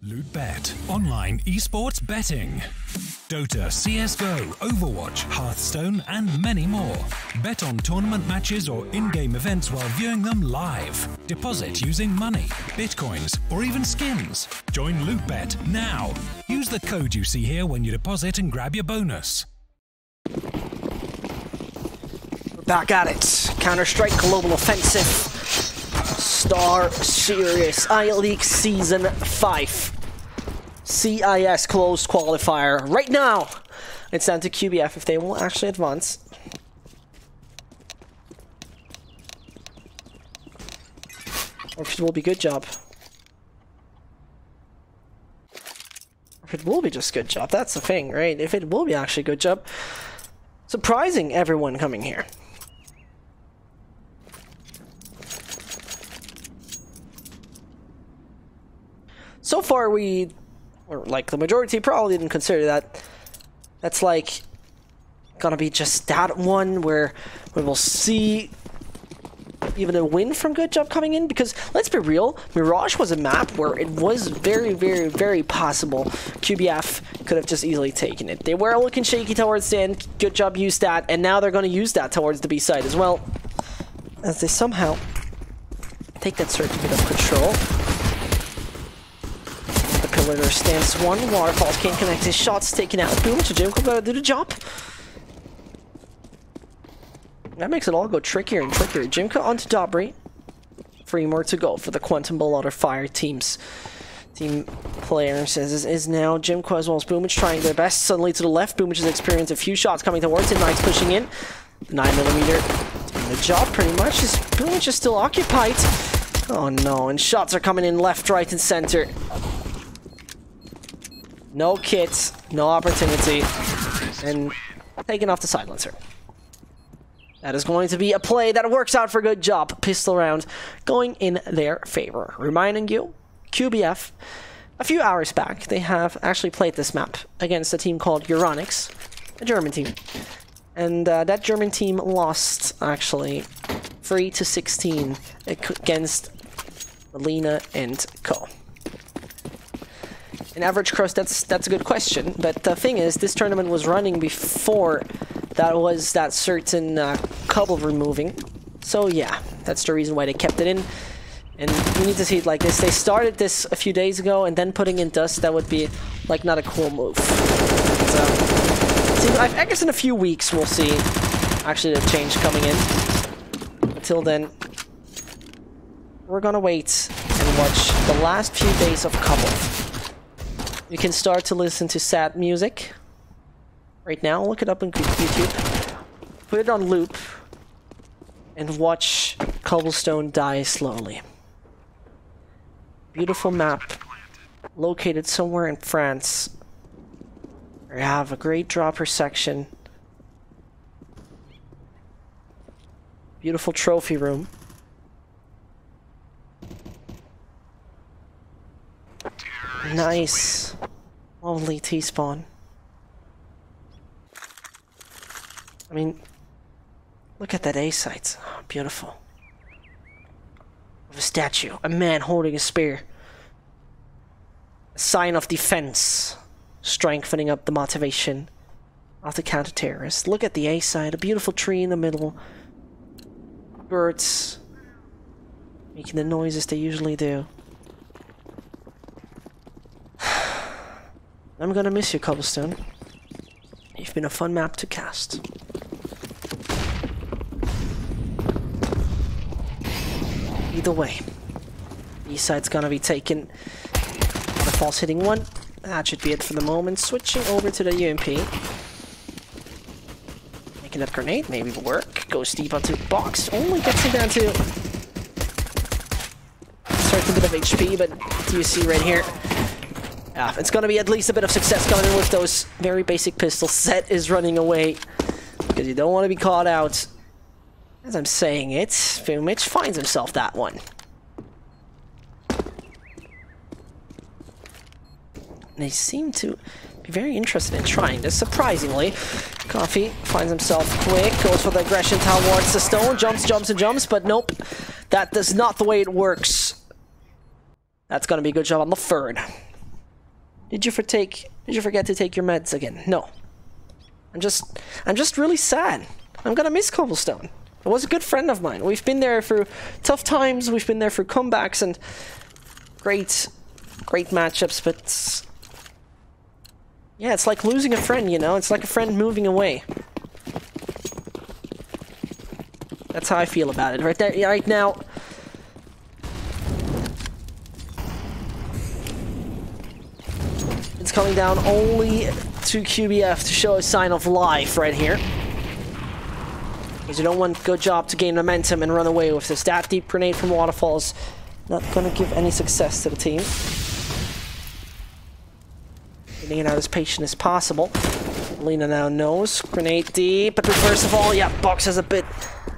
LootBet, online esports betting. Dota, CSGO, Overwatch, Hearthstone, and many more. Bet on tournament matches or in-game events while viewing them live. Deposit using money, bitcoins, or even skins. Join LootBet now. Use the code you see here when you deposit and grab your bonus. We're back at it. Counter-Strike Global Offensive. StarSeries I-League Season 5. CIS Closed Qualifier. Right now, it's down to QB.Fire if they will actually advance. Or if it will be GoodJob. Or if it will be just GoodJob. That's the thing, right? If it will be actually GoodJob. Surprising everyone coming here. So far, or like the majority probably didn't consider that. That's like gonna be just that one where we will see even a win from GoodJob coming in, because let's be real, Mirage was a map where it was very, very, very possible QB.Fire could have just easily taken it. They were looking shaky towards the end, GoodJob used that, and now they're gonna use that towards the B side as well, as they somehow take that certain bit of control. Pillar stands one, Waterfalls can't connect his shots, taken out. Boom to Jimco, gotta do the job. That makes it all go trickier and trickier. Jimco onto Dobry. 3 more to go for the Quantum Ball Fire teams. Team player says is now Jimco as well as Boomich trying their best. Suddenly to the left, Boomich has experienced a few shots coming towards him. Knight's pushing in. 9mm doing the job pretty much. Boomich is still occupied. Oh no, and shots are coming in left, right, and center. No kits, no opportunity, and taking off the silencer. That is going to be a play that works out for GoodJob. Pistol round going in their favor. Reminding you, QB.Fire, a few hours back, they have actually played this map against a team called Euronics, a German team. And that German team lost, actually, 3-16 against Melina and Co. In average cross, that's a good question, but the thing is, this tournament was running before that was that certain cobble removing. So yeah, that's the reason why they kept it in. And you need to see it like this. They started this a few days ago, and then putting in dust, that would be like not a cool move. So, I guess in a few weeks we'll see actually the change coming in. Until then, we're gonna wait and watch the last few days of cobble. You can start to listen to sad music right now. Look it up on YouTube. Put it on loop and watch cobblestone die slowly. Beautiful map located somewhere in France. We have a great dropper section. Beautiful trophy room. Nice. Lovely T-spawn. I mean, look at that A site. Oh, beautiful. Of a statue. A man holding a spear. A sign of defense. Strengthening up the motivation of the counter-terrorists. Look at the A side. A beautiful tree in the middle. Birds. Making the noises they usually do. I'm gonna miss you, Cobblestone. You've been a fun map to cast. Either way, east side's gonna be taken. The false hitting one. That should be it for the moment. Switching over to the UMP. Making that grenade maybe will work. Goes deep onto box. Only gets him down to a certain bit of HP, but you see right here. Yeah, it's gonna be at least a bit of success coming in with those very basic pistols. Set is running away because you don't want to be caught out. As I'm saying it, Fumich finds himself that one. They seem to be very interested in trying this, surprisingly. Coffee finds himself quick, goes for the aggression towards the stone, jumps, and jumps, but nope. That is not the way it works. That's gonna be a good job on the third. Did you forget to take your meds again? No. I'm just really sad. I'm gonna miss Cobblestone. It was a good friend of mine. We've been there through tough times, we've been there through comebacks and great matchups, but yeah, it's like losing a friend, you know? It's like a friend moving away. That's how I feel about it. Right now. It's coming down only to QB.F to show a sign of life right here. Because you don't want GoodJob to gain momentum and run away with this. That deep grenade from Waterfalls not going to give any success to the team. Getting it out as patient as possible. Lena now knows. Grenade deep, but first of all, yeah, Box has a bit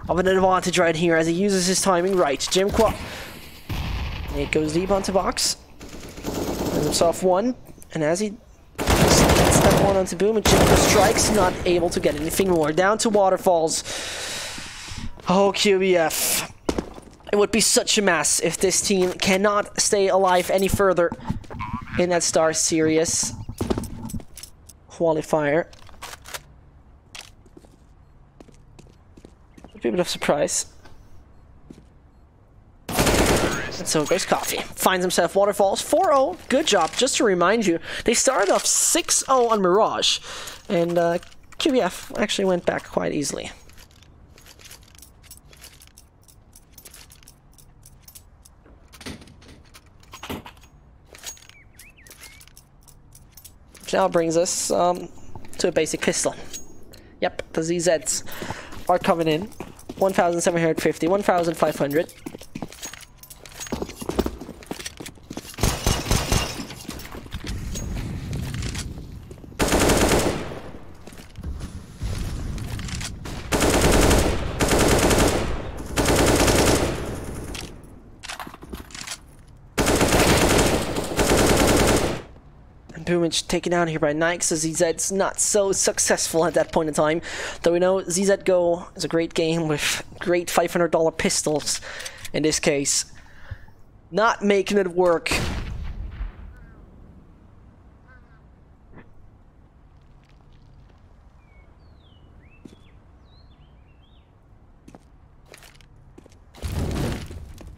of an advantage right here as he uses his timing right. Jimqua. It goes deep onto Box. Finds himself one, and as he gets that one onto Boom, and Jimqua strikes, not able to get anything more. Down to Waterfalls. Oh, QB.F. It would be such a mess if this team cannot stay alive any further in that StarSeries Qualifier. Would be a bit of a surprise. And so goes Coffee. Finds himself Waterfalls. 4-0. Good job. Just to remind you, they started off 6-0 on Mirage. And QB.F actually went back quite easily. Which now brings us to a basic pistol. Yep, the ZZs are coming in. 1,750, 1,500. Boomage taken down here by Nike, so ZZ's not so successful at that point in time. Though we know ZZ Go is a great game with great $500 pistols in this case. Not making it work.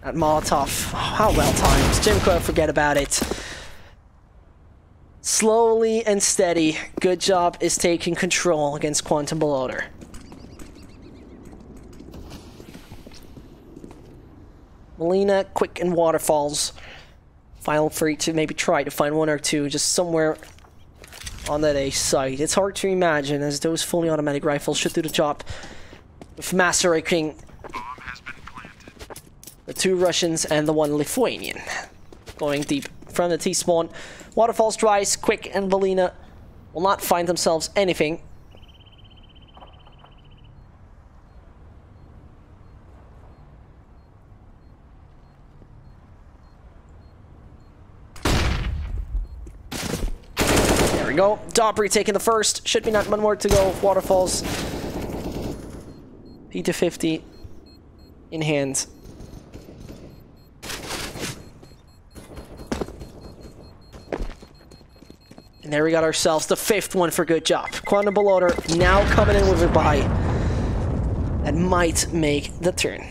That Molotov, how well timed. Jimqua, forget about it. Slowly and steady, GoodJob is taking control against Quantum Beloader. Melina, Quick, and Waterfalls. Final free to maybe try to find one or two just somewhere on that A site. It's hard to imagine as those fully automatic rifles should do the job with massacring the two Russians and the one Lithuanian. Going deep from the T-spawn. Waterfalls tries, Quick and Valina will not find themselves anything. There we go. Dobry taking the first. Should be not one more to go. Waterfalls. P250 in hand. And there we got ourselves the 5th one for GoodJob. Quantum Beloader now coming in with a buy. That might make the turn.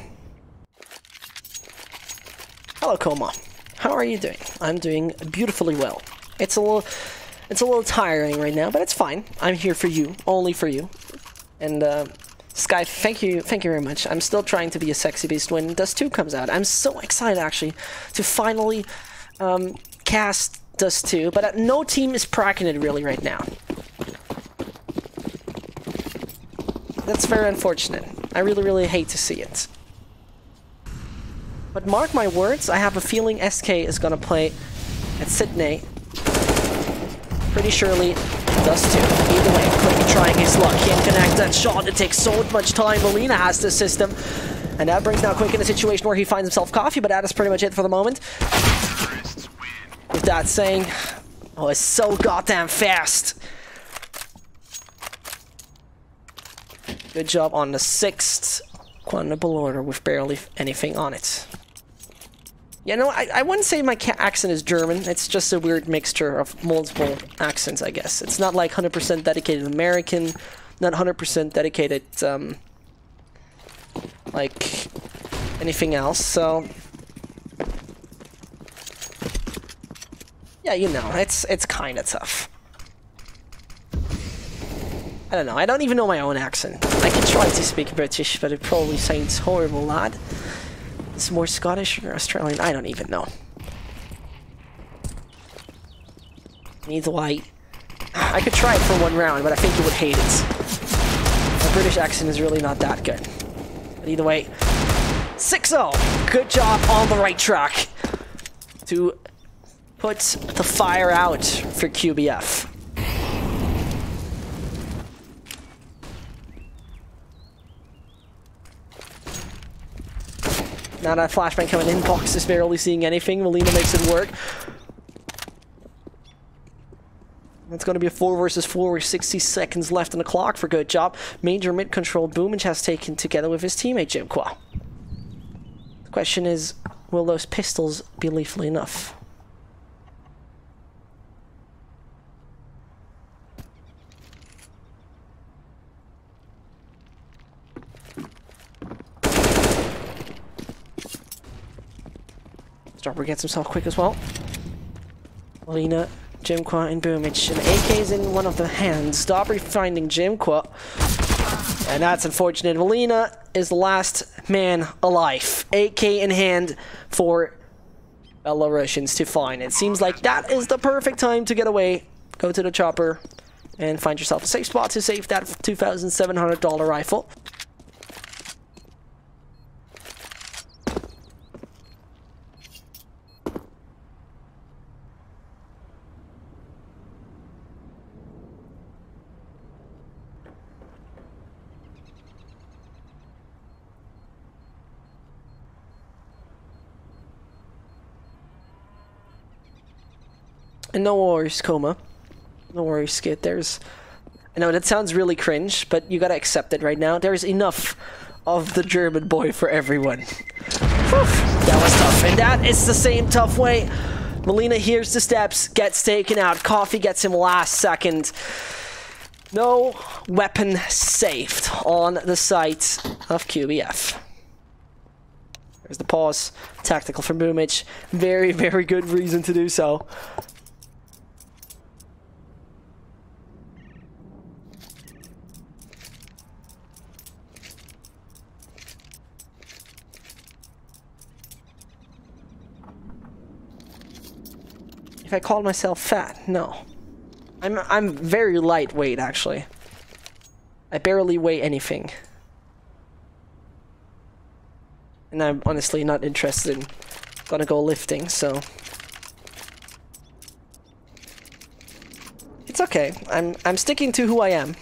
Hello, Coma. How are you doing? I'm doing beautifully well. It's a little tiring right now, but it's fine. I'm here for you, only for you. And Sky, thank you very much. I'm still trying to be a sexy beast when Dust 2 comes out. I'm so excited actually to finally cast Dust 2, but no team is cracking it really right now. That's very unfortunate. I really hate to see it. But mark my words, I have a feeling SK is gonna play at Sydney. Pretty surely Dust 2. Either way, Quick trying his luck. Can't connect that shot. It takes so much time. Molina has this system. And that brings now Quick in a situation where he finds himself Coffee, but that is pretty much it for the moment. With that saying, oh, it's so goddamn fast. Good job on the 6th Quantum Beloader with barely anything on it. Yeah, no, I wouldn't say my accent is German. It's just a weird mixture of multiple accents, I guess. It's not like 100% dedicated American, not 100% dedicated, like anything else, so... Yeah, you know, it's kind of tough. I don't know, I don't even know my own accent. I can try to speak British, but it probably sounds horrible, lad. It's more Scottish or Australian, I don't even know. Neither way. I could try it for one round, but I think you would hate it. My British accent is really not that good. But either way, 6-0. Good job on the right track to put the fire out for QB.F. Now that flashbang coming in, Box is barely seeing anything. Molina makes it work. It's going to be a 4 versus 4 with 60 seconds left on the clock for GoodJob. Major mid-control Boomage has taken together with his teammate Jimqua. The question is, will those pistols be lethal enough? Dropper gets himself quick as well. Molina, Jimqua, and Boomage. And AK's in one of the hands. Dobry finding Jimqua. And that's unfortunate. Molina is the last man alive. AK in hand for Belarusians to find. It seems like that is the perfect time to get away. Go to the chopper and find yourself a safe spot to save that $2,700 rifle. And no worries, Coma. No worries, Skid. I know that sounds really cringe, but you gotta accept it right now. There's enough of the German boy for everyone. Whew, that was tough. And that is the same tough way. Molina hears the steps, gets taken out. Coffee gets him last second. No weapon saved on the site of QB.F. There's the pause. Tactical from Boomage. Very, very good reason to do so. If I called myself fat, no. I'm very lightweight, actually. I barely weigh anything. And I'm honestly not interested in gonna go lifting, so... It's okay. I'm sticking to who I am.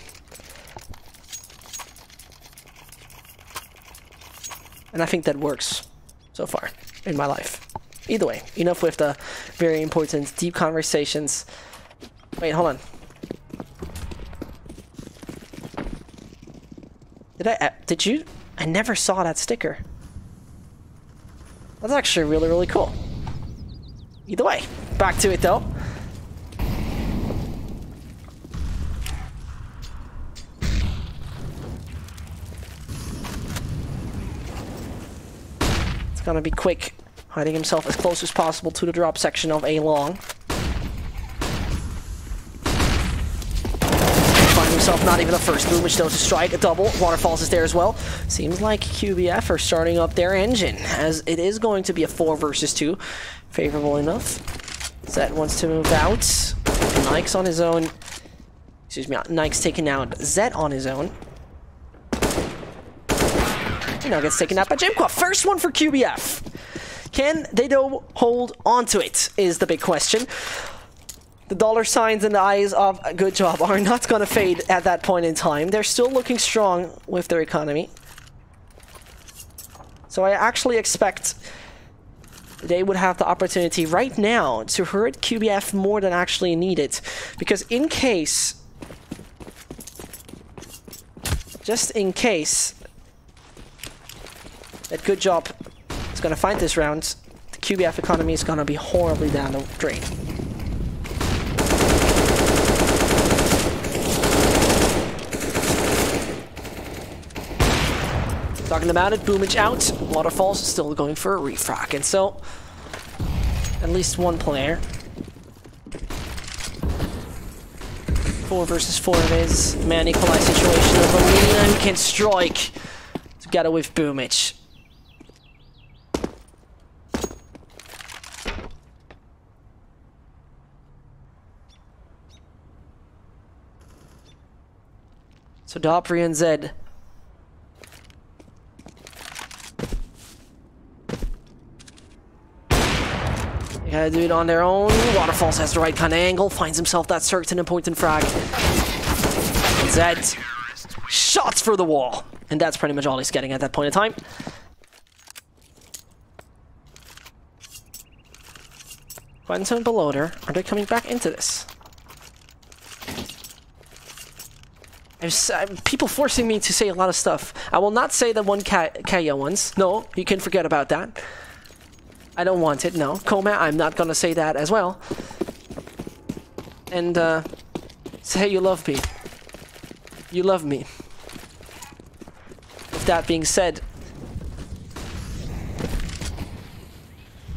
And I think that works so far in my life. Either way, enough with the very important deep conversations. Wait, hold on. Did you? I never saw that sticker. That's actually really, really cool. Either way, back to it though. It's gonna be quick. Hiding himself as close as possible to the drop section of A long. Find himself not even the first Boomage though to strike a double. Waterfalls is there as well. Seems like QB.F are starting up their engine, as it is going to be a 4 versus 2. Favorable enough. Zed wants to move out. Nike's on his own. Excuse me, Nike's taking out Zed on his own. And now gets taken out by Jimqua. First one for QB.F. Can they though hold onto it is the big question. The dollar signs in the eyes of GoodJob are not going to fade at that point in time. They're still looking strong with their economy. So I actually expect they would have the opportunity right now to hurt QB.F more than actually needed. Because in case... Just in case... that GoodJob is going to find this round, QB.F economy is gonna be horribly down the drain. Talking about it, Boomage out. Waterfalls still going for a refrac, and so at least one player. 4 versus 4 it is. Man equalized situation of Alina who can strike together with Boomage. So Dopri and Zed. Gotta do it on their own. Waterfalls has the right kind of angle, finds himself that certain important frag. Zed shots for the wall, and that's pretty much all he's getting at that point in time. Quantum below there. Are they coming back into this? There's people forcing me to say a lot of stuff. I will not say the one Kaya ones. No, you can forget about that. I don't want it, no. Koma, I'm not gonna say that as well. And, say you love me. You love me. With that being said,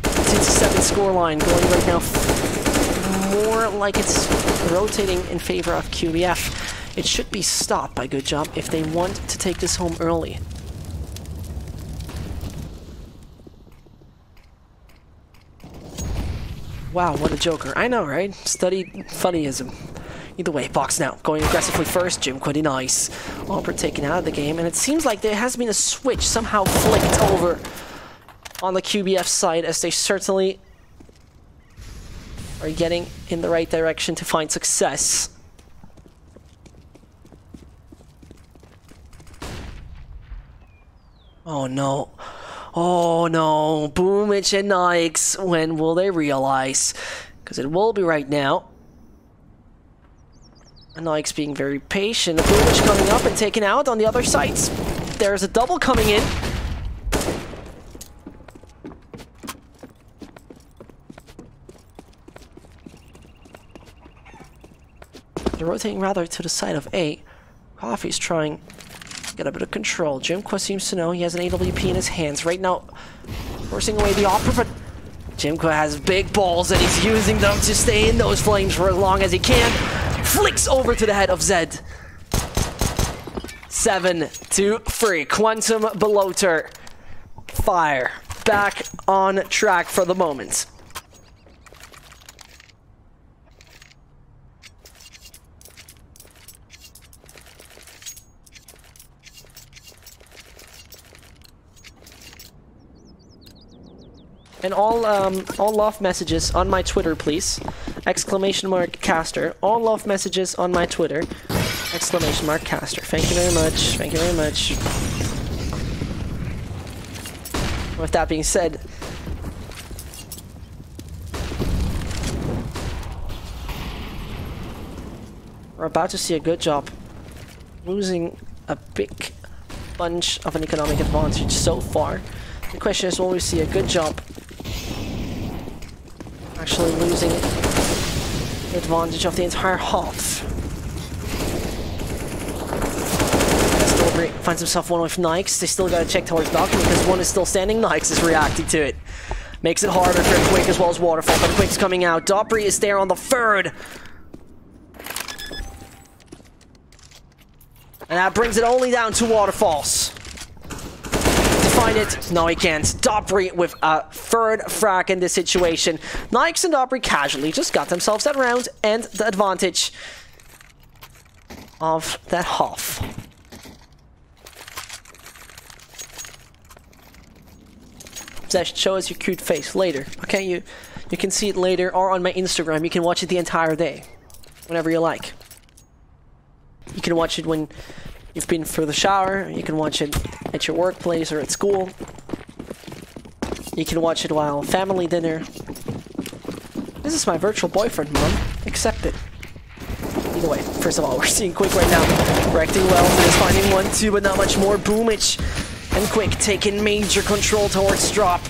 it's a 7 scoreline going right now. More like it's rotating in favor of QB.F. It should be stopped by GoodJob if they want to take this home early. Wow, what a joker. I know, right? Studied funnyism. Either way, box now. Going aggressively first, Jim Quiddy nice. Albert taken out of the game, and it seems like there has been a switch somehow flicked over on the QB.F side, as they certainly are getting in the right direction to find success. Oh no. Oh no, Boomage and Nikes, when will they realize? Because it will be right now. And Nikes being very patient. Boomage coming up and taken out on the other side. There's a double coming in. They're rotating rather to the side of A. Coffee's trying get a bit of control. Jimqua seems to know he has an AWP in his hands right now, forcing away the offer, but Jimqua has big balls and he's using them to stay in those flames for as long as he can. Flicks over to the head of Zed. 7-3. Quantum Beloter. Fire. Back on track for the moment. And all love messages on my Twitter, please. !caster. All love messages on my Twitter. !caster. Thank you very much. Thank you very much. With that being said, we're about to see a GoodJob losing a big bunch of an economic advantage so far. The question is, will we see a GoodJob actually losing the advantage of the entire half? Stillbury finds himself one with Nikes. They still gotta check towards balcony because one is still standing. Nikes is reacting to it. Makes it harder for Quick as well as Waterfall, but Quick's coming out. Dobry is there on the third. And that brings it only down to Waterfalls. Find it. No, he can't. Dobry with a third frag in this situation. Nikes and Dobry casually just got themselves that round and the advantage of that half. Zesh, show us your cute face later. Okay, you can see it later or on my Instagram. You can watch it the entire day. Whenever you like. You can watch it when you've been for the shower, you can watch it at your workplace or at school. You can watch it while family dinner. This is my virtual boyfriend, Mom. Accept it. Either way, first of all, we're seeing Quick right now. Reacting well, just finding 1-2, but not much more. Boomage and Quick taking major control towards drop.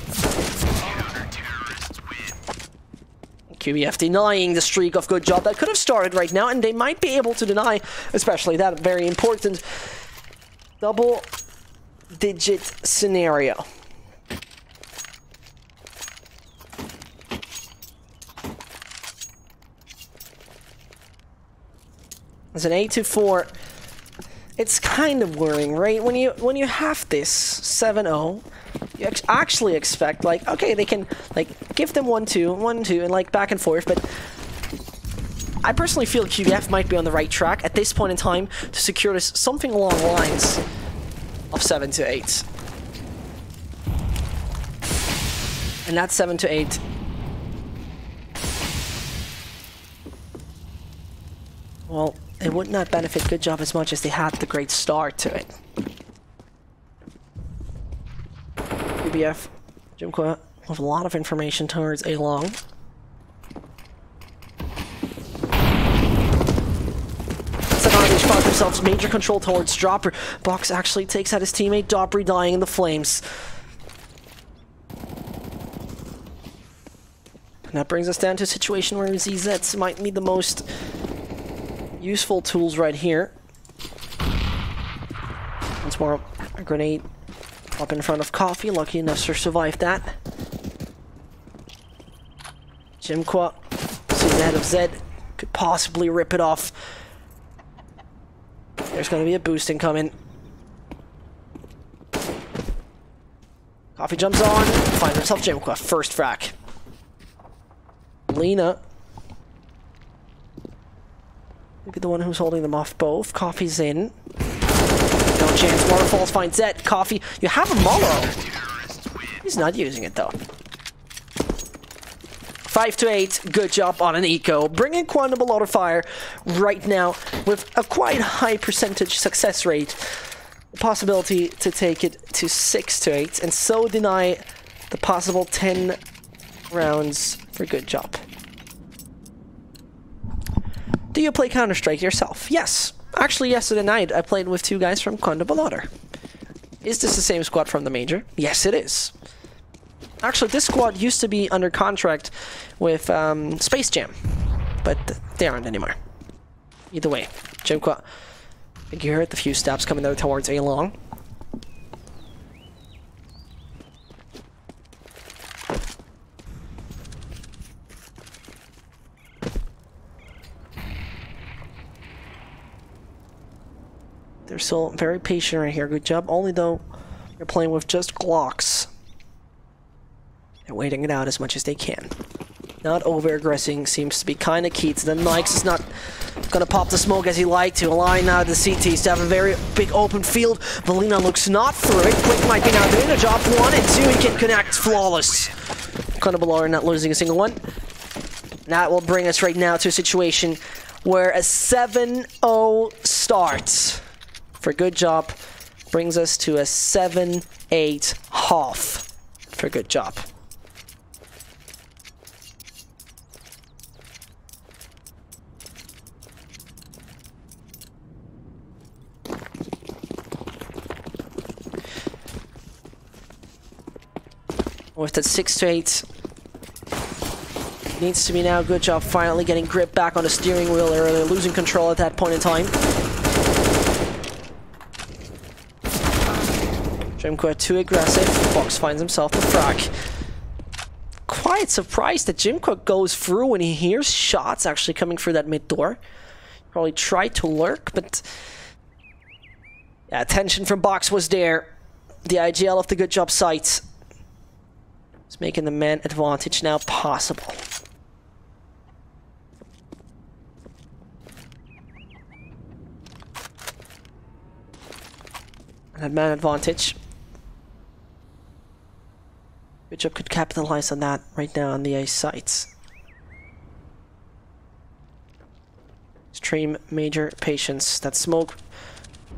QB.F denying the streak of GoodJob that could have started right now, and they might be able to deny, especially that very important double-digit scenario. As an 8-4, it's kind of worrying, right? When you have this 7-0, you actually expect, like, okay, they can, like, give them 1-2, 1-2, and, like, back and forth, but I personally feel QB.F might be on the right track at this point in time to secure this something along the lines of 7-8. And that's 7-8. Well, it would not benefit GoodJob as much as they had the great start to it. QB.F, Jimqua, with a lot of information towards A long. They found themselves major control towards Dropper. Box actually takes out his teammate, Doppery dying in the flames. And that brings us down to a situation where ZZs might be the most useful tools right here. Once more, a grenade up in front of Coffee, lucky enough to survive that. Jimqua sees the head of Zed, could possibly rip it off. There's going to be a boost incoming. Coffee jumps on, finds himself Jimqua, first frac. Lena. Maybe the one who's holding them off both. Coffee's in. No chance, Waterfalls finds Zed. Coffee, you have a Mollo. He's not using it though. 5-8, GoodJob on an eco, bringing QB.Fire right now with a quite high percentage success rate. The possibility to take it to 6-8 and so deny the possible 10 rounds for GoodJob. Do you play Counter-Strike yourself? Yes. Actually, yesterday night I played with 2 guys from QB.Fire. Is this the same squad from the Major? Yes, it is. Actually, this squad used to be under contract with Space Jam, but they aren't anymore. Either way, Jimqua, I think you heard the few steps coming there towards A long. They're still very patient right here. GoodJob, only though you're playing with just Glocks. They're waiting it out as much as they can. Not over-aggressing seems to be kind of key to them. Nikes is not going to pop the smoke as he liked to. Allowing now the CTs to have a very big open field. Valina looks not through it. Quick might be now doing a job. 1 and 2, he can connect. Flawless. QB.Fire not losing a single one. That will bring us right now to a situation where a 7-0 start for GoodJob brings us to a 7-8 half for GoodJob. With that 6-8, needs to be now GoodJob finally getting grip back on the steering wheel earlier, losing control at that point in time. Jimqua too aggressive. Box finds himself a frag. Quite surprised that Jimqua goes through when he hears shots actually coming through that mid door. Probably tried to lurk, but yeah, attention from Box was there. The IGL of the GoodJob site. It's making the man advantage now possible. And that man advantage. GoodJob could capitalize on that right now on the A sites. Extreme major patience. That smoke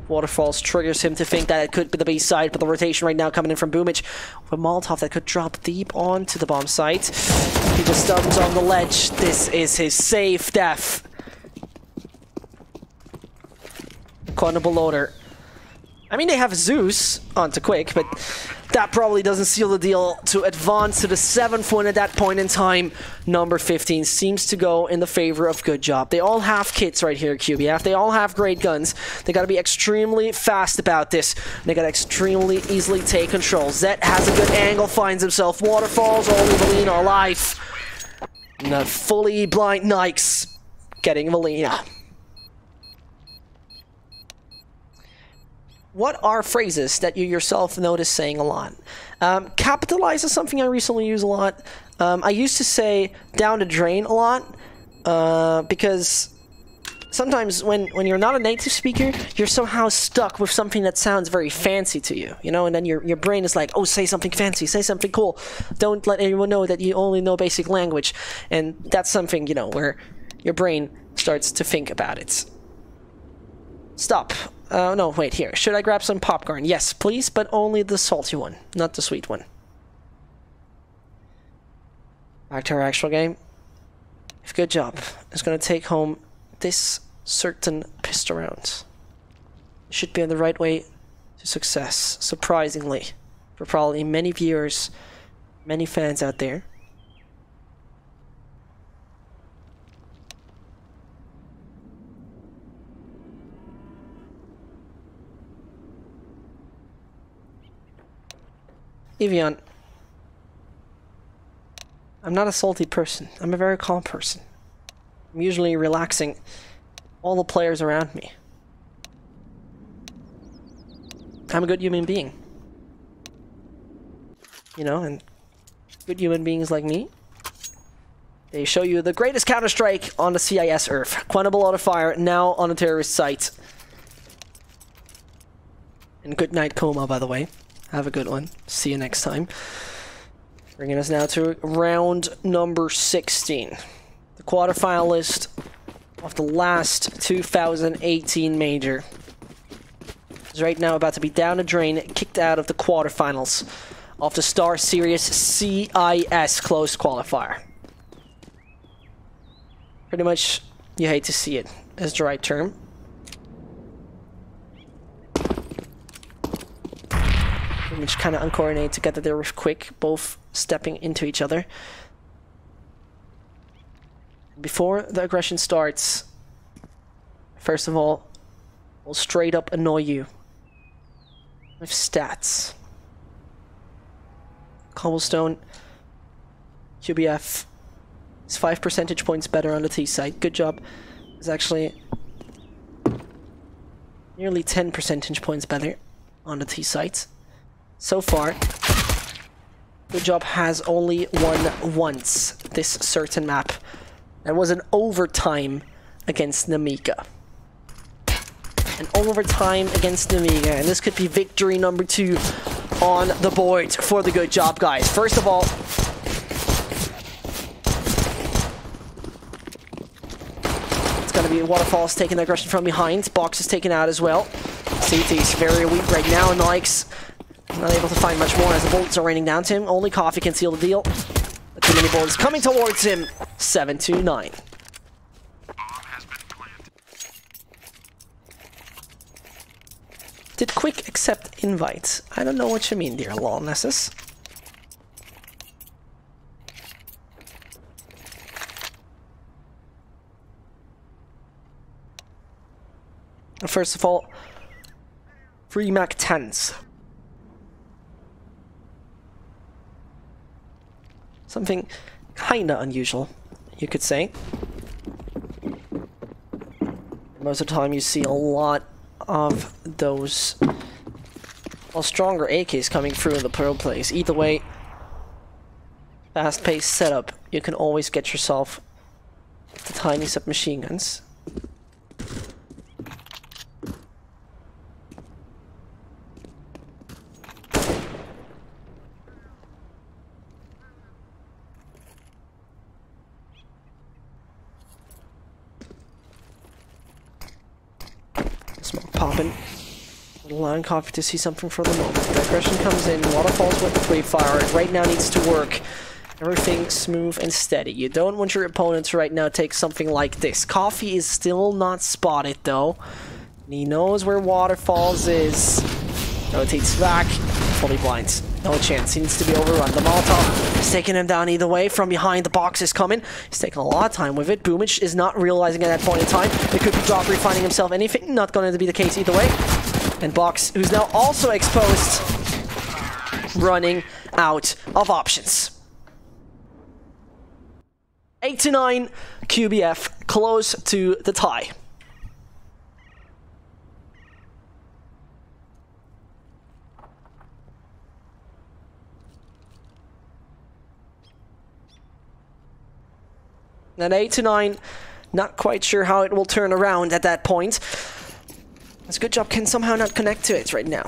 Waterfalls triggers him to think that it could be the B side, but the rotation right now coming in from Boomich. With Molotov that could drop deep onto the bomb site. He just stuns on the ledge. This is his safe death. QB.Fire. I mean, they have Zeus onto Quick, but that probably doesn't seal the deal to advance to the 7th one at that point in time. Number 15 seems to go in the favor of GoodJob. They all have kits right here, QB.F. They all have great guns. They got to be extremely fast about this. They got to extremely easily take control. Zet has a good angle, finds himself waterfalls, only Valina alive. And that fully blind Nikes getting Valina. What are phrases that you yourself notice saying a lot? Capitalize is something I recently use a lot. I used to say down the drain a lot because sometimes when you're not a native speaker, you're somehow stuck with something that sounds very fancy to you, you know, and then your brain is like, oh, say something fancy, say something cool. Don't let anyone know that you only know basic language. And that's something, you know, where your brain starts to think about it. Stop. No, wait, here. Should I grab some popcorn? Yes, please, but only the salty one, not the sweet one. Back to our actual game. If GoodJob is going to take home this certain pistol round, it should be on the right way to success, surprisingly, for probably many viewers, many fans out there. Evian, I'm not a salty person. I'm a very calm person. I'm usually relaxing all the players around me. I'm a good human being. You know, and good human beings like me, they show you the greatest Counter-Strike on the CIS Earth. QB.Fire now on a terrorist site. And good night, Coma, by the way. Have a good one. See you next time. Bringing us now to round number 16. The quarterfinalist of the last 2018 major is right now about to be down the drain, kicked out of the quarterfinals of the StarSeries CIS Qualifier. Pretty much, you hate to see it, is the right term. Which kind of uncoordinated together there with quick, both stepping into each other. Before the aggression starts, first of all, we'll straight up annoy you with stats. Cobblestone, QB.F is 5 percentage points better on the T side. GoodJob is actually nearly 10 percentage points better on the T side. So far, GoodJob has only won once this certain map. That was an overtime against Namika. An overtime against Namika, and this could be victory number 2 on the board for the GoodJob guys. First of all, it's gonna be Waterfalls taking the aggression from behind. Box is taken out as well. CT is very weak right now, and Nikes not able to find much more as the bullets are raining down to him. Only Coffee can seal the deal. But too many bullets coming towards him. 7-9. Did Quick accept invite? I don't know what you mean, dear Lawnesses. First of all, 3 Mac 10s. Something kinda unusual, you could say. Most of the time you see a lot of those, well, stronger AKs coming through in the pro plays. Either way, fast-paced setup, you can always get yourself the tiny submachine guns. Smoke popping. Allowing Coffee to see something for the moment. The aggression comes in. Waterfalls with the QB.Fire. It right now needs to work. Everything smooth and steady. You don't want your opponents right now to take something like this. Coffee is still not spotted though. And he knows where Waterfalls is. Rotates back. Fully blind. No chance. He needs to be overrun. The Molotov is taking him down either way. From behind, the box is coming. He's taking a lot of time with it. Boomich is not realizing at that point in time. It could be Joffrey finding himself anything. Not going to be the case either way. And Box, who's now also exposed, running out of options. 8-9, QB.F close to the tie. At 8-9, not quite sure how it will turn around at that point. As GoodJob can somehow not connect to it right now.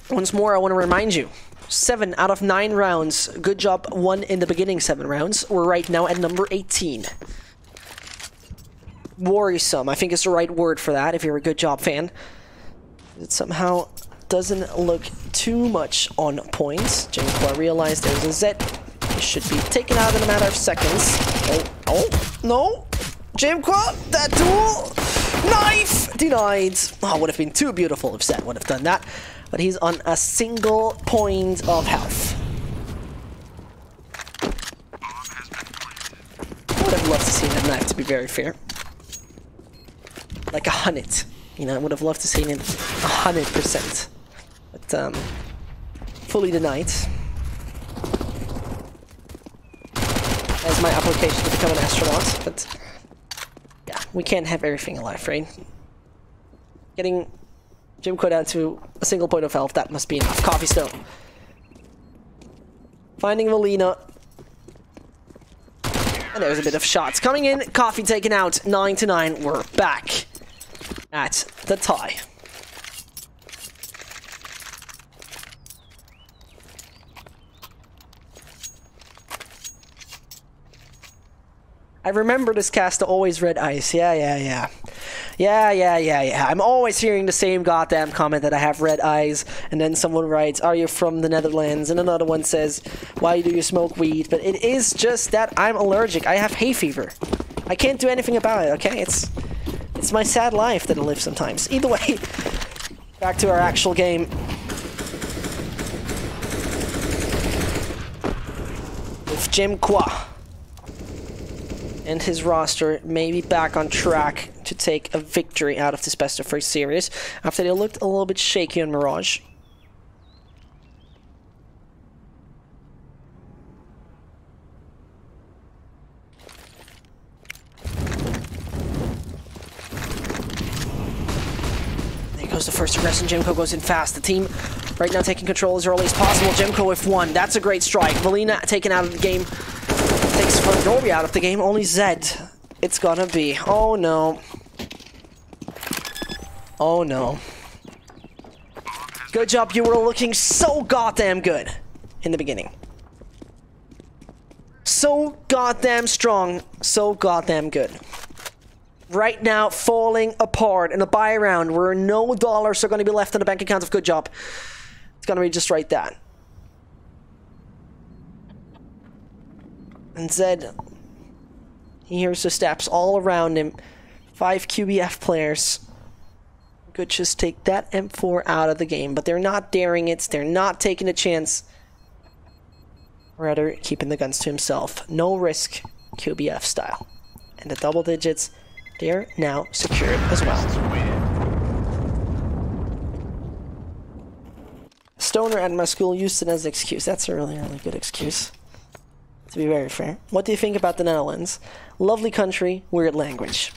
Once more, I want to remind you, 7 out of 9 rounds. GoodJob won in the beginning 7 rounds. We're right now at number 18. Worrisome, I think is the right word for that if you're a GoodJob fan. It somehow doesn't look too much on point. Jimko realized there's a Z. He should be taken out in a matter of seconds. Oh, no! Jimko, that duel! Knife! Denied! Oh, would have been too beautiful if Zed would have done that. But he's on a single point of health. I would have loved to see that knife, to be very fair. Like 100. You know, I would have loved to see him 100%. But, fully denied. As my application to become an astronaut, but yeah, we can't have everything in life, right? Getting Jimko down to a single point of health, that must be enough. Coffee Stone. Finding Valina. And there's a bit of shots coming in. Coffee taken out. 9-9. We're back at the tie. I remember this cast to always red ice. Yeah. I'm always hearing the same goddamn comment that I have red eyes, and then someone writes, "Are you from the Netherlands?" And another one says, "Why do you smoke weed?" But it is just that I'm allergic. I have hay fever. I can't do anything about it, okay? It's my sad life that I live sometimes. Either way, back to our actual game. With Jimko and his roster may be back on track to take a victory out of this best of 3 series after they looked a little bit shaky on Mirage. There goes the first aggression. Jimko goes in fast. The team right now taking control as early as possible. Jimko with 1. That's a great strike. Valina taken out of the game. Takes Nori out of the game. Only Zed. It's gonna be. Oh no. Oh no. GoodJob, you were looking so goddamn good in the beginning. So goddamn strong. So goddamn good. Right now, falling apart in a buy round where no dollars are going to be left in the bank account of GoodJob. It's gonna be just right that. And Zed, he hears the steps all around him. 5 QB.F players. Could just take that M4 out of the game, but they're not daring it. They're not taking a chance. Rather, keeping the guns to himself. No risk, QB.F style. And the double digits, they're now secured as well. Stoner at my school used it as an excuse. That's a really, really good excuse. To be very fair. What do you think about the Netherlands? Lovely country, weird language.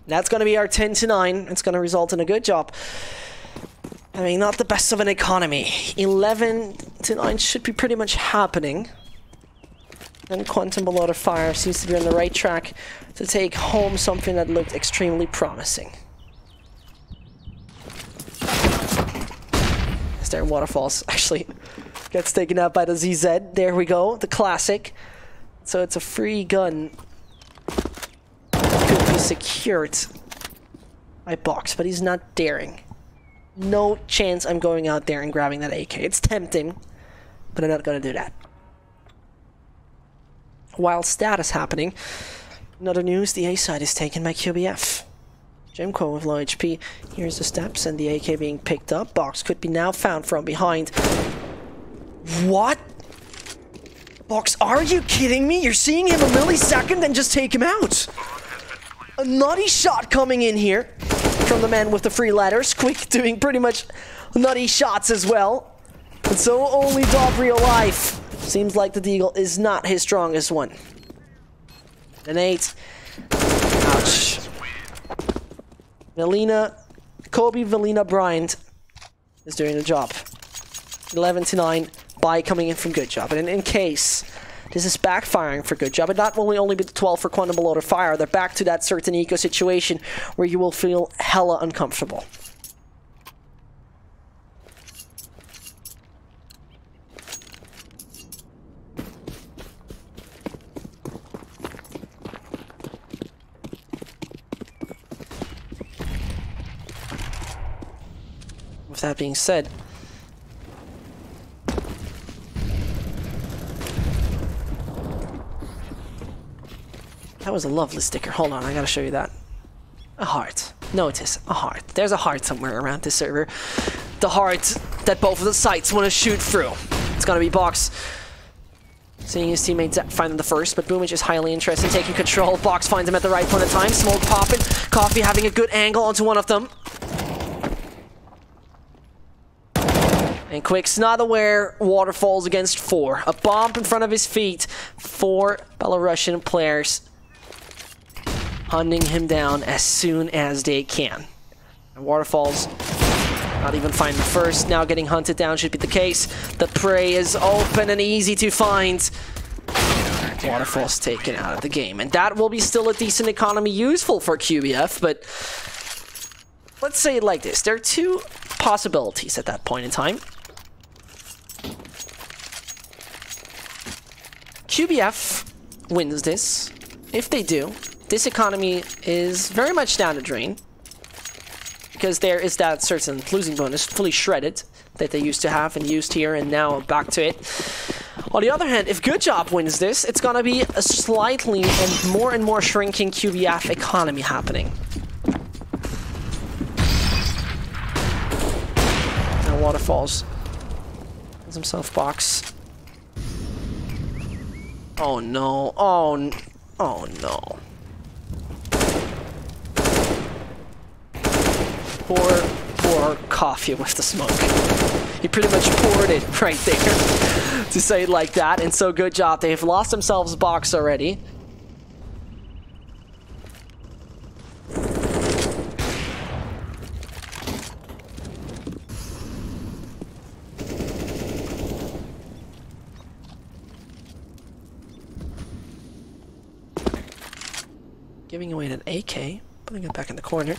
That's going to be our 10-9. It's going to result in a GoodJob. I mean, not the best of an economy. 11-9 should be pretty much happening. And Quantum below the fire seems to be on the right track to take home something that looked extremely promising. There in Waterfalls actually gets taken out by the ZZ. There we go, the classic. So it's a free gun. Could be secured by Box, but he's not daring. No chance I'm going out there and grabbing that AK. It's tempting, but I'm not going to do that. While stat is happening, In other news, the A side is taken by QB.F. Jimco with low HP. Here's the steps and the AK being picked up. Box could be now found from behind. What? Box, are you kidding me? You're seeing him a millisecond and just take him out. A nutty shot coming in here from the man with the free letters. Quick doing pretty much nutty shots as well. And so only Dog real life. Seems like the Deagle is not his strongest one. An 8. Ouch. Velina Bryant is doing the job. 11-9 by coming in from GoodJob. And in case this is backfiring for GoodJob, and that will only be the 12 for Quantum Below Fire, they're back to that certain eco situation where you will feel hella uncomfortable. With that being said, that was a lovely sticker. Hold on, I gotta show you that. A heart. Notice, a heart. There's a heart somewhere around this server. The heart that both of the sites want to shoot through. It's gonna be Box seeing his teammates finding the first, but Boomage is highly interested in taking control. Box finds him at the right point in time. Smoke popping. Coffee having a good angle onto one of them. And Quick's not aware. Waterfalls against 4. A bomb in front of his feet. 4 Belarusian players hunting him down as soon as they can. And Waterfalls not even finding the first. Now getting hunted down should be the case. The prey is open and easy to find. Waterfalls taken out of the game. And that will be still a decent economy useful for QB.F, but let's say it like this. There are 2 possibilities at that point in time. QB.F wins this. If they do, this economy is very much down the drain, because there is that certain losing bonus fully shredded that they used to have and used here, and now back to it. On the other hand, if GoodJob wins this, it's gonna be a slightly and more shrinking QB.F economy happening. Now Waterfalls has himself Box. Oh no, oh no. Poor Coffee with the smoke. He pretty much poured it right there, to say it like that, and so GoodJob. They've lost themselves Box already. Giving away an AK, putting it back in the corner.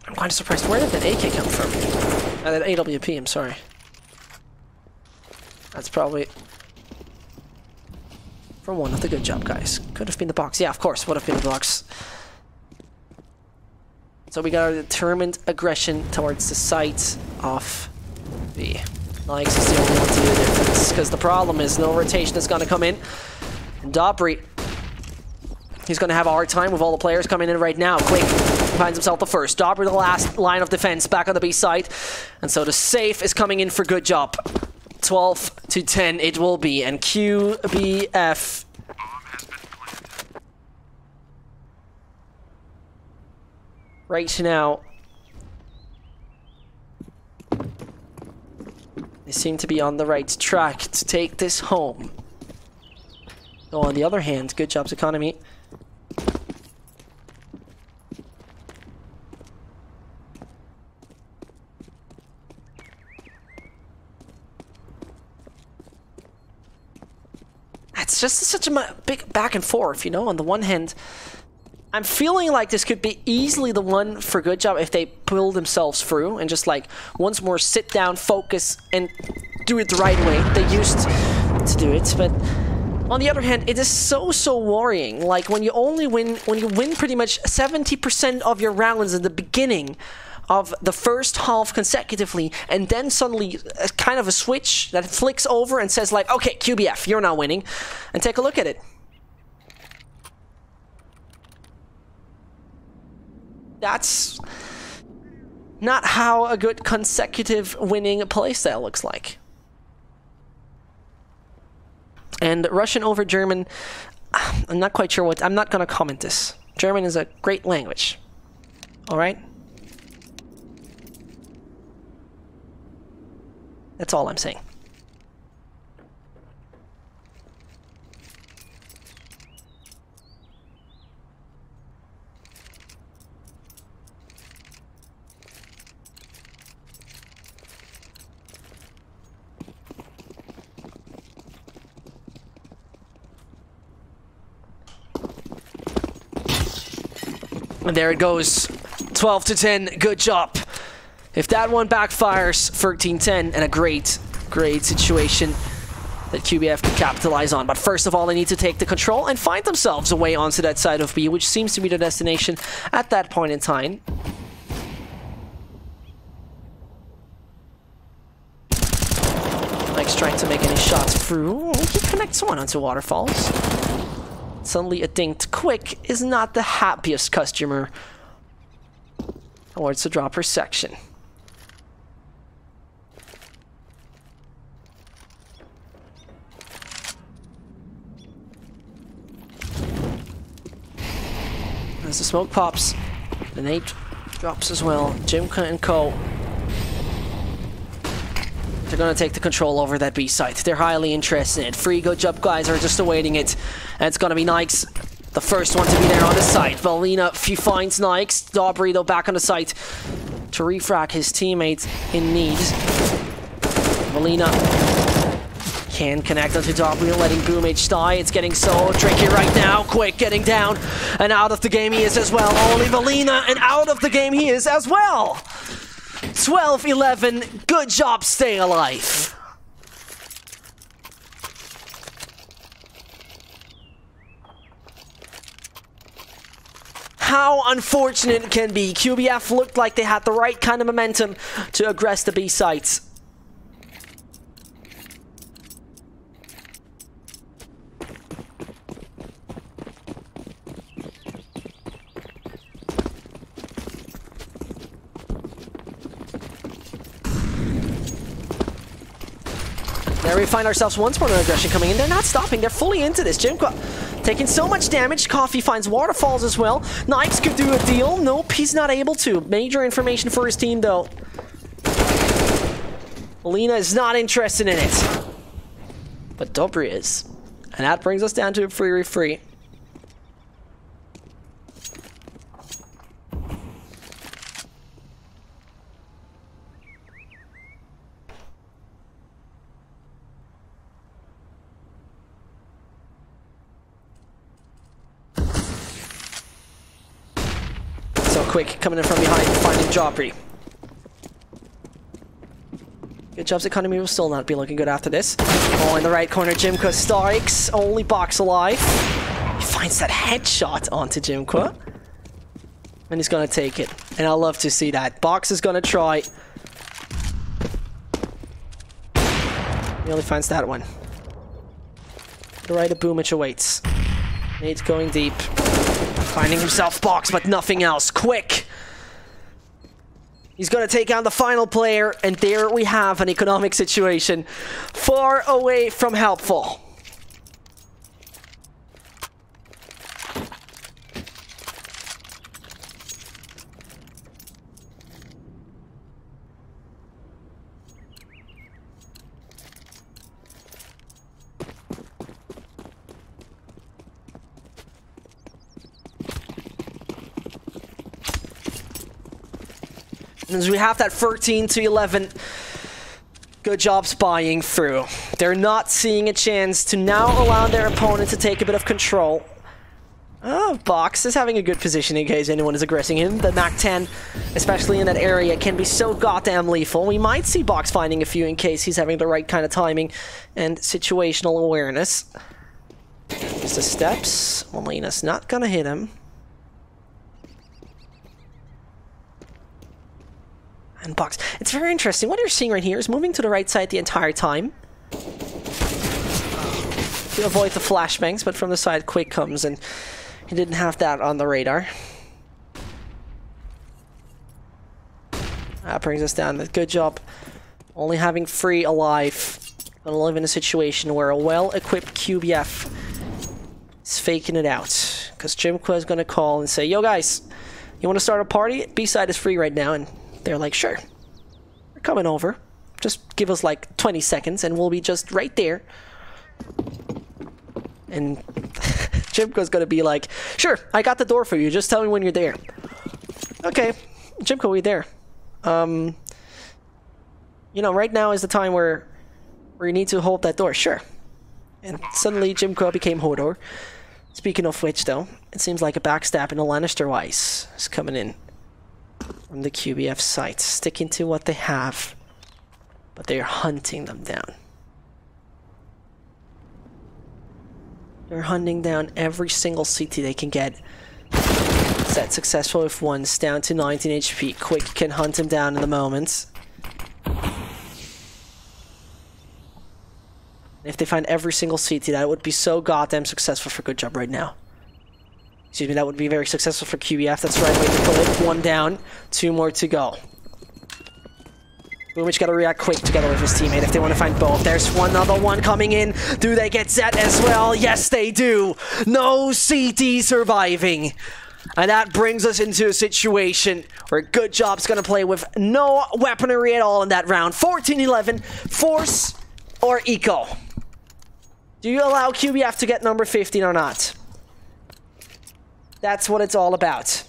I'm kind of surprised. Where did that AK come from? That AWP, I'm sorry. That's probably from one of the GoodJob guys. Could have been the Box. Yeah, of course, would have been the Box. So we got a determined aggression towards the site of B. Likes is the only one to do the difference, because the problem is no rotation is going to come in. And Dobry, he's going to have a hard time with all the players coming in right now. Quick finds himself the first. Dobry the last line of defense back on the B side. And so the safe is coming in for GoodJob. 12-10 it will be. And QB.F right now, they seem to be on the right track to take this home. Though on the other hand, GoodJob's economy it's just such a big back and forth, you know. On the one hand, I'm feeling like this could be easily the one for GoodJob if they pull themselves through and just like once more sit down, focus, and do it the right way they used to do it. But on the other hand, it is so worrying. Like when you win pretty much 70% of your rounds in the beginning of the first half consecutively, and then suddenly kind of a switch that flicks over and says like, okay, QB.F, you're now winning. And take a look at it. That's not how a good consecutive winning playstyle looks like. And Russian over German, I'm not quite sure what... I'm not going to comment this. German is a great language. Alright? That's all I'm saying. And there it goes. 12 to 10. Good job. If that one backfires, 13-10, and a great situation that QB.F could capitalize on. But first of all, they need to take the control and find themselves a way onto that side of B, which seems to be the destination at that point in time. Mike's trying to make any shots through. He connects one onto Waterfalls. Suddenly a dinked quick is not the happiest customer towards the dropper section. As the smoke pops, the nade drops as well. Jimka and Co. They're going to take the control over that B site. They're highly interested in it. 3 GoodJob guys are just awaiting it. And it's going to be Nikes, the first one to be there on the site. Valina finds Nikes. Dobry, though, back on the site to refrag his teammate in need. Valina can connect onto Dobry, letting Boomage die. It's getting so tricky right now. Quick getting down. And out of the game he is as well. Only Valina, and out of the game he is as well. 12-11, good job staying alive. How unfortunate it can be. QB.F looked like they had the right kind of momentum to aggress the B sites. There we find ourselves once more in aggression coming in. They're not stopping. They're fully into this. Jimka taking so much damage. Coffee finds Waterfalls as well. Nikes could do a deal. Nope, he's not able to. Major information for his team, though. Alina is not interested in it. But Dobry is. And that brings us down to a 3v3. Quick coming in from behind, finding Jopri. GoodJob's economy will still not be looking good after this. Oh, in the right corner, Jimka strikes. Only Box alive. He finds that headshot onto Jimka. And he's gonna take it. And I love to see that. Box is gonna try. He only finds that one. The right of Boomage awaits. Nade's going deep. Finding himself Box, but nothing else. Quick! He's gonna take down the final player, and there we have an economic situation far away from helpful. As we have that 13-11, GoodJob spying through. They're not seeing a chance to now allow their opponent to take a bit of control. Oh, Box is having a good position in case anyone is aggressing him. The MAC-10, especially in that area, can be so goddamn lethal. We might see Box finding a few in case he's having the right kind of timing and situational awareness. Just the steps. Molina's not gonna hit him. And Box. It's very interesting. What you're seeing right here is moving to the right side the entire time. To avoid the flashbangs, but from the side, Quick comes, and he didn't have that on the radar. That brings us down. Good job. Only having 3 alive. Gonna live in a situation where a well-equipped QB.F is faking it out. Because Jimko is gonna call and say, yo guys, you wanna start a party? B-side is free right now. And they're like, sure. We're coming over. Just give us like 20 seconds and we'll be just right there. And Jimko's gonna be like, sure, I got the door for you. Just tell me when you're there. Okay, Jimko, we're there. You know, right now is the time where you need to hold that door. Sure. And suddenly Jimko became Hodor. Speaking of which, though, it seems like a backstab in a Lannister-wise is coming in from the QB.F site, sticking to what they have, but they're hunting them down. They're hunting down every single CT they can get. Set successful with ones, down to 19 HP. Quick can hunt him down in the moment. If they find every single CT, that would be so goddamn successful for GoodJob right now. Excuse me, that would be very successful for QB.F. That's the right way to put it. 1 down, 2 more to go. Boomich gotta react quick together with his teammate if they want to find both. There's another one coming in. Do they get Zed as well? Yes, they do. No CT surviving. And that brings us into a situation where GoodJob's gonna play with no weaponry at all in that round. 14-11, Force or Eco. Do you allow QB.F to get number 15 or not? That's what it's all about.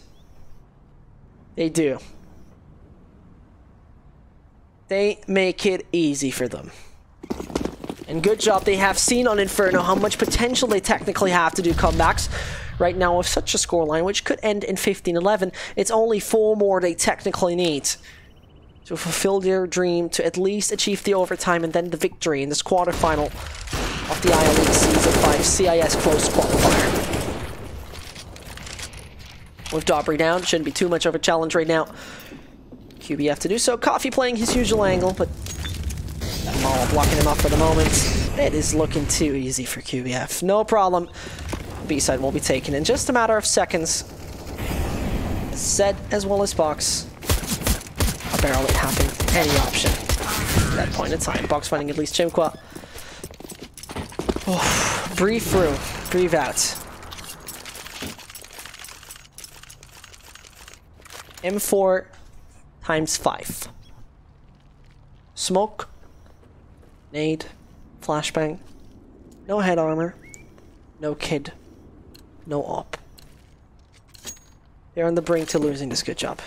They do. They make it easy for them. And GoodJob, they have seen on Inferno how much potential they technically have to do comebacks. Right now with such a scoreline, which could end in 15-11, it's only 4 more they technically need to fulfill their dream, to at least achieve the overtime and then the victory in this quarterfinal of the ILE Season 5 CIS Qualifier. With Dobry down, shouldn't be too much of a challenge right now. QB.F to do so. Coffee playing his usual angle, but that Maul blocking him off for the moment. It is looking too easy for QB.F. No problem. B-side will be taken in just a matter of seconds. Zed as well as Box are barely having any option at that point in time. Box finding at least Chimqua. Oh, breathe through, breathe out. M4 times 5. Smoke, nade, flashbang, no head armor, no kid, no op. They're on the brink to losing this GoodJob.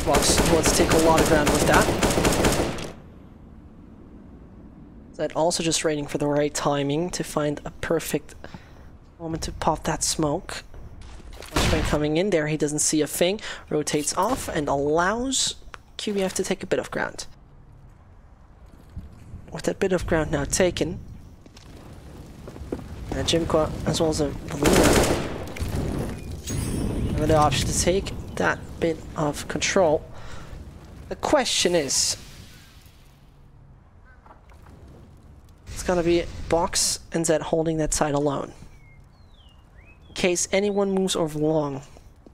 Box wants to take a lot of ground with that. Zed also just waiting for the right timing to find a perfect moment to pop that smoke. Flashbang coming in there, he doesn't see a thing, rotates off and allows QB.F to take a bit of ground. With that bit of ground now taken, and Jimqua as well as a Balloon have the option to take that bit of control. The question is, it's gonna be Box and Zed holding that side alone. In case anyone moves over long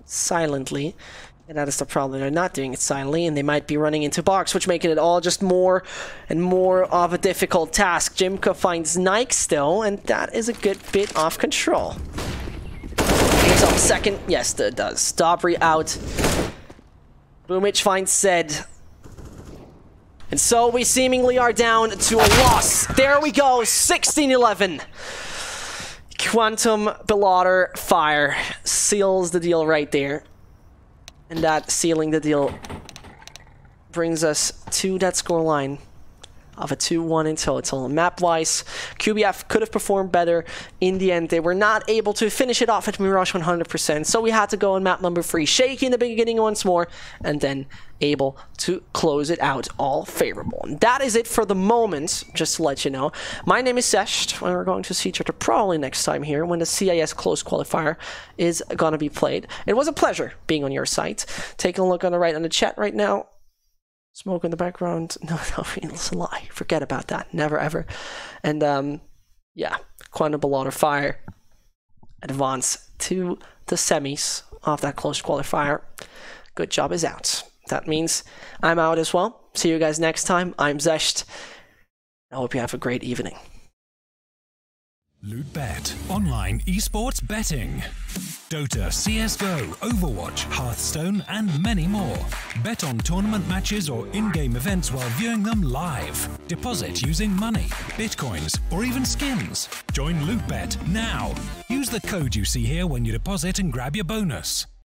silently, and that is the problem, they're not doing it silently, and they might be running into Box, which making it all just more and more of a difficult task. Jimko finds Nike still, and that is a good bit off control. Gives up second, yes, it does. Dobry out. Boomich finds Zed. And so we seemingly are down to a loss. There we go, 16-11. Quantum Belotter Fire seals the deal right there. And that sealing the deal brings us to that scoreline of a 2-1 in total. Map-wise, QB.F could have performed better. In the end, they were not able to finish it off at Mirage 100%, so we had to go on map number 3, shaky in the beginning once more, and then able to close it out all favorable. And that is it for the moment, just to let you know. My name is Sesh, and we're going to see each other probably next time here when the CIS Close Qualifier is going to be played. It was a pleasure being on your site. Taking a look on the right on the chat right now. Smoke in the background. No, it's a lie. Forget about that. Never, ever. And, yeah, QB.Fire advance to the semis of that Close Qualifier. GoodJob is out. That means I'm out as well. See you guys next time. I'm Zesht. I hope you have a great evening. LootBet, online esports betting. Dota, CSGO, Overwatch, Hearthstone, and many more. Bet on tournament matches or in-game events while viewing them live. Deposit using money, bitcoins, or even skins. Join LootBet now. Use the code you see here when you deposit and grab your bonus.